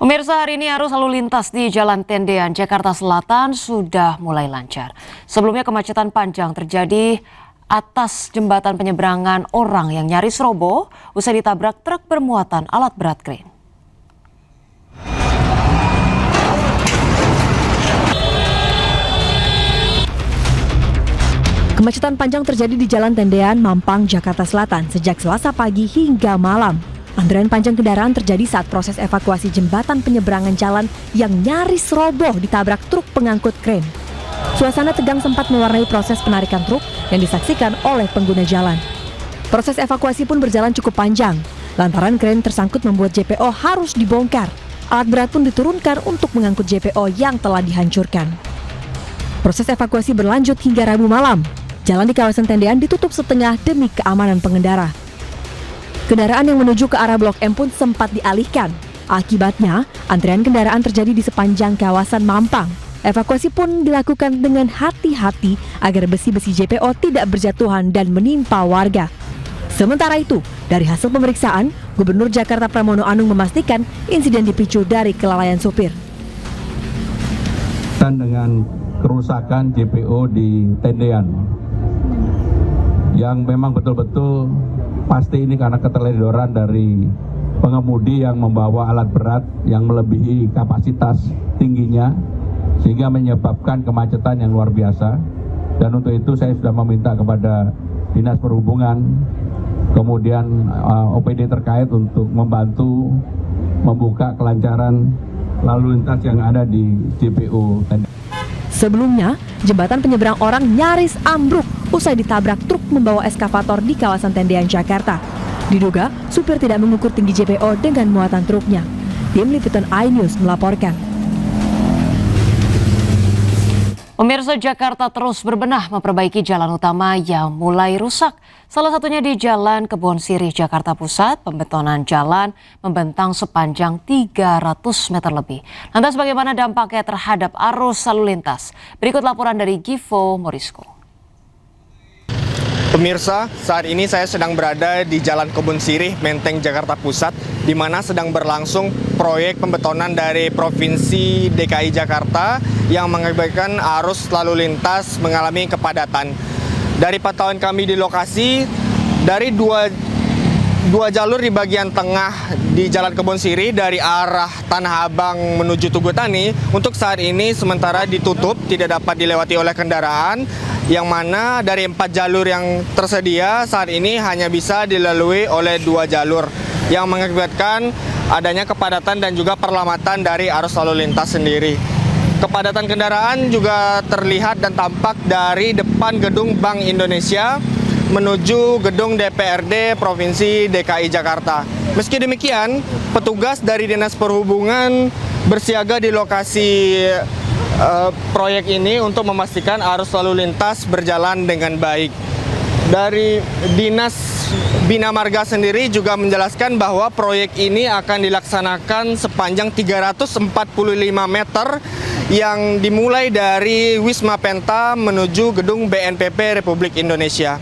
Pemirsa, hari ini arus lalu lintas di Jalan Tendean, Jakarta Selatan sudah mulai lancar. Sebelumnya kemacetan panjang terjadi atas jembatan penyeberangan orang yang nyaris roboh usai ditabrak truk bermuatan alat berat krain. Kemacetan panjang terjadi di Jalan Tendean, Mampang, Jakarta Selatan sejak Selasa pagi hingga malam. Antrean panjang kendaraan terjadi saat proses evakuasi jembatan penyeberangan jalan yang nyaris roboh ditabrak truk pengangkut krain. Suasana tegang sempat mewarnai proses penarikan truk yang disaksikan oleh pengguna jalan. Proses evakuasi pun berjalan cukup panjang, lantaran krain tersangkut membuat JPO harus dibongkar. Alat berat pun diturunkan untuk mengangkut JPO yang telah dihancurkan. Proses evakuasi berlanjut hingga Rabu malam. Jalan di kawasan Tendean ditutup setengah demi keamanan pengendara. Kendaraan yang menuju ke arah Blok M pun sempat dialihkan. Akibatnya, antrean kendaraan terjadi di sepanjang kawasan Mampang. Evakuasi pun dilakukan dengan hati-hati agar besi-besi JPO tidak berjatuhan dan menimpa warga. Sementara itu, dari hasil pemeriksaan, Gubernur Jakarta Pramono Anung memastikan insiden dipicu dari kelalaian supir. Dengan kerusakan JPO di Tendean, yang memang betul-betul pasti ini karena keteledoran dari pengemudi yang membawa alat berat yang melebihi kapasitas tingginya sehingga menyebabkan kemacetan yang luar biasa. Dan untuk itu saya sudah meminta kepada Dinas Perhubungan, kemudian OPD terkait untuk membantu membuka kelancaran lalu lintas yang ada di JPO. Sebelumnya, jembatan penyeberang orang nyaris ambruk usai ditabrak truk membawa eskavator di kawasan Tendean, Jakarta. Diduga, supir tidak mengukur tinggi JPO dengan muatan truknya. Tim Liputan iNews melaporkan. Pemirsa, Jakarta terus berbenah memperbaiki jalan utama yang mulai rusak. Salah satunya di Jalan Kebon Sirih, Jakarta Pusat, pembetonan jalan membentang sepanjang 300 meter lebih. Lantas bagaimana dampaknya terhadap arus lalu lintas? Berikut laporan dari Givo Morisko. Pemirsa, saat ini saya sedang berada di Jalan Kebon Sirih, Menteng, Jakarta Pusat, di mana sedang berlangsung proyek pembetonan dari Provinsi DKI Jakarta yang mengakibatkan arus lalu lintas mengalami kepadatan. Dari pantauan kami di lokasi, dari dua jalur di bagian tengah di Jalan Kebon Sirih dari arah Tanah Abang menuju Tugutani, untuk saat ini sementara ditutup, tidak dapat dilewati oleh kendaraan, yang mana dari 4 jalur yang tersedia saat ini hanya bisa dilalui oleh 2 jalur, yang mengakibatkan adanya kepadatan dan juga perlambatan dari arus lalu lintas sendiri. Kepadatan kendaraan juga terlihat dan tampak dari depan gedung Bank Indonesia menuju gedung DPRD Provinsi DKI Jakarta. Meski demikian, petugas dari Dinas Perhubungan bersiaga di lokasi proyek ini untuk memastikan arus lalu lintas berjalan dengan baik. Dari Dinas Bina Marga sendiri juga menjelaskan bahwa proyek ini akan dilaksanakan sepanjang 345 meter yang dimulai dari Wisma Penta menuju gedung BNPB Republik Indonesia.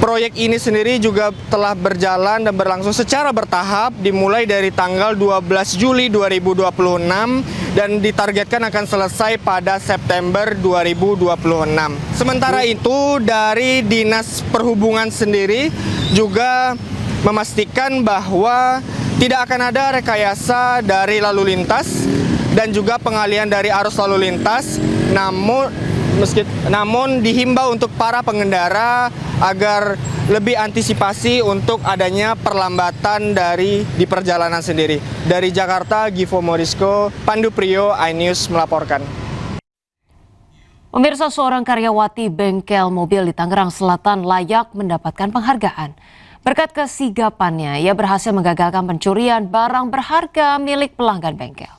Proyek ini sendiri juga telah berjalan dan berlangsung secara bertahap dimulai dari tanggal 12 Juli 2026 dan ditargetkan akan selesai pada September 2026. Sementara itu, dari Dinas Perhubungan sendiri juga memastikan bahwa tidak akan ada rekayasa dari lalu lintas dan juga pengalihan dari arus lalu lintas, namun dihimbau untuk para pengendara agar lebih antisipasi untuk adanya perlambatan di perjalanan sendiri. Dari Jakarta, Givo Morisko, Pandu Priyo, iNews melaporkan. Pemirsa, seorang karyawati bengkel mobil di Tangerang Selatan layak mendapatkan penghargaan. Berkat kesigapannya, ia berhasil menggagalkan pencurian barang berharga milik pelanggan bengkel.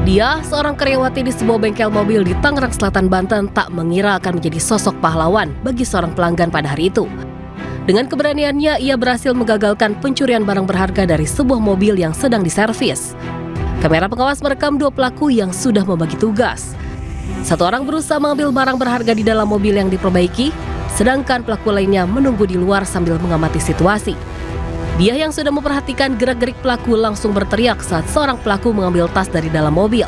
Dia, seorang karyawati di sebuah bengkel mobil di Tangerang Selatan, Banten, tak mengira akan menjadi sosok pahlawan bagi seorang pelanggan pada hari itu. Dengan keberaniannya, ia berhasil menggagalkan pencurian barang berharga dari sebuah mobil yang sedang diservis. Kamera pengawas merekam 2 pelaku yang sudah membagi tugas. Satu orang berusaha mengambil barang berharga di dalam mobil yang diperbaiki, sedangkan pelaku lainnya menunggu di luar sambil mengamati situasi. Dia yang sudah memperhatikan gerak-gerik pelaku langsung berteriak saat seorang pelaku mengambil tas dari dalam mobil.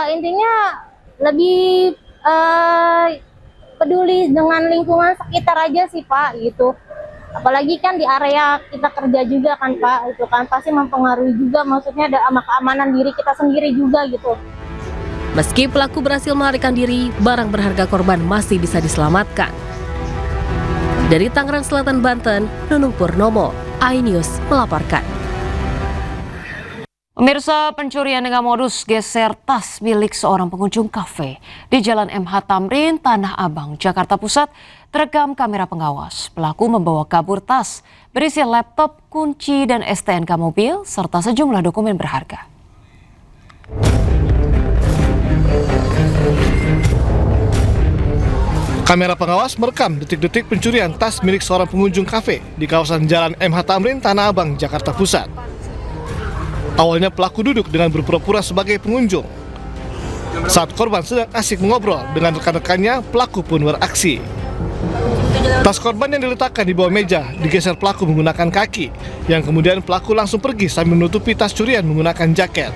Intinya lebih peduli dengan lingkungan sekitar aja sih Pak gitu. Apalagi kan di area kita kerja juga kan Pak, itu kan pasti mempengaruhi juga, maksudnya ada keamanan diri kita sendiri juga gitu. Meski pelaku berhasil melarikan diri, barang berharga korban masih bisa diselamatkan. Dari Tangerang Selatan, Banten, Nunung Purnomo, iNews melaporkan. Pemirsa, pencurian dengan modus geser tas milik seorang pengunjung kafe di Jalan MH Tamrin, Tanah Abang, Jakarta Pusat terekam kamera pengawas. Pelaku membawa kabur tas berisi laptop, kunci, dan STNK mobil serta sejumlah dokumen berharga. Kamera pengawas merekam detik-detik pencurian tas milik seorang pengunjung kafe di kawasan Jalan MH Tamrin, Tanah Abang, Jakarta Pusat. Awalnya pelaku duduk dengan berpura-pura sebagai pengunjung. Saat korban sedang asik mengobrol dengan rekan-rekannya, pelaku pun beraksi. Tas korban yang diletakkan di bawah meja digeser pelaku menggunakan kaki, yang kemudian pelaku langsung pergi sambil menutupi tas curian menggunakan jaket.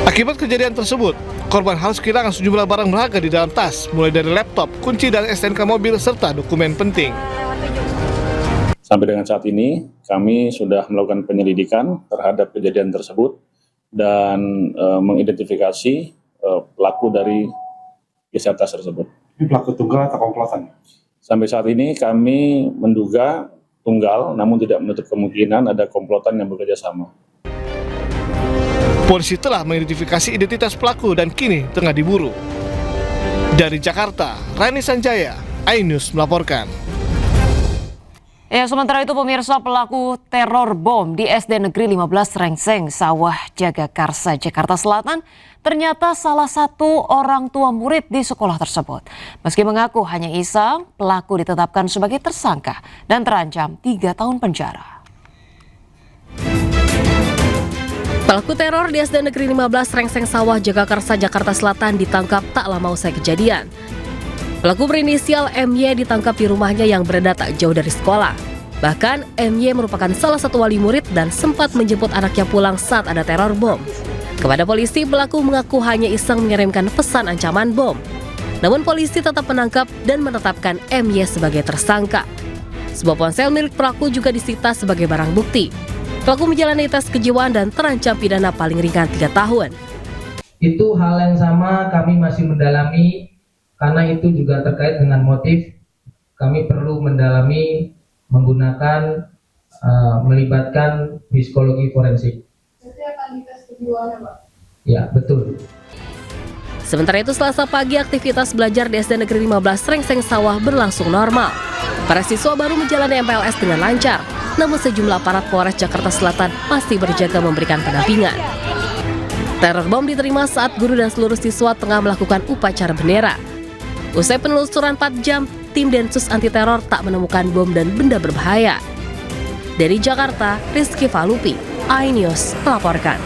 Akibat kejadian tersebut, korban harus kehilangan sejumlah barang berharga di dalam tas, mulai dari laptop, kunci dan STNK mobil serta dokumen penting. Sampai dengan saat ini, kami sudah melakukan penyelidikan terhadap kejadian tersebut dan mengidentifikasi pelaku dari geser tas tersebut. Ini pelaku tunggal atau komplotan? Sampai saat ini kami menduga tunggal, namun tidak menutup kemungkinan ada komplotan yang bekerja sama. Polisi telah mengidentifikasi identitas pelaku dan kini tengah diburu. Dari Jakarta, Rani Sanjaya, iNews melaporkan. Ya, sementara itu pemirsa, pelaku teror bom di SD Negeri 15 Rengseng, Sawah, Jagakarsa, Jakarta Selatan ternyata salah satu orang tua murid di sekolah tersebut. Meski mengaku hanya iseng, pelaku ditetapkan sebagai tersangka dan terancam 3 tahun penjara. Pelaku teror di SD Negeri 15 Rengseng Sawah, Jagakarsa, Jakarta Selatan ditangkap tak lama usai kejadian. Pelaku berinisial MY ditangkap di rumahnya yang berada tak jauh dari sekolah. Bahkan MY merupakan salah satu wali murid dan sempat menjemput anaknya pulang saat ada teror bom. Kepada polisi, pelaku mengaku hanya iseng mengirimkan pesan ancaman bom. Namun polisi tetap menangkap dan menetapkan MY sebagai tersangka. Sebuah ponsel milik pelaku juga disita sebagai barang bukti. Pelaku menjalani tes kejiwaan dan terancam pidana paling ringan 3 tahun. Itu hal yang sama kami masih mendalami, karena itu juga terkait dengan motif. Kami perlu mendalami menggunakan melibatkan psikologi forensik. Jadi akan dites kejiwaannya Pak? Ya, betul. Sementara itu Selasa pagi aktivitas belajar di SD Negeri 15 Rengseng Sawah berlangsung normal. Para siswa baru menjalani MPLS dengan lancar, namun sejumlah aparat Polres Jakarta Selatan masih berjaga memberikan pendampingan. Teror bom diterima saat guru dan seluruh siswa tengah melakukan upacara bendera. Usai penelusuran 4 jam, tim Densus Anti Teror tak menemukan bom dan benda berbahaya. Dari Jakarta, Rizky Falupi, iNews melaporkan.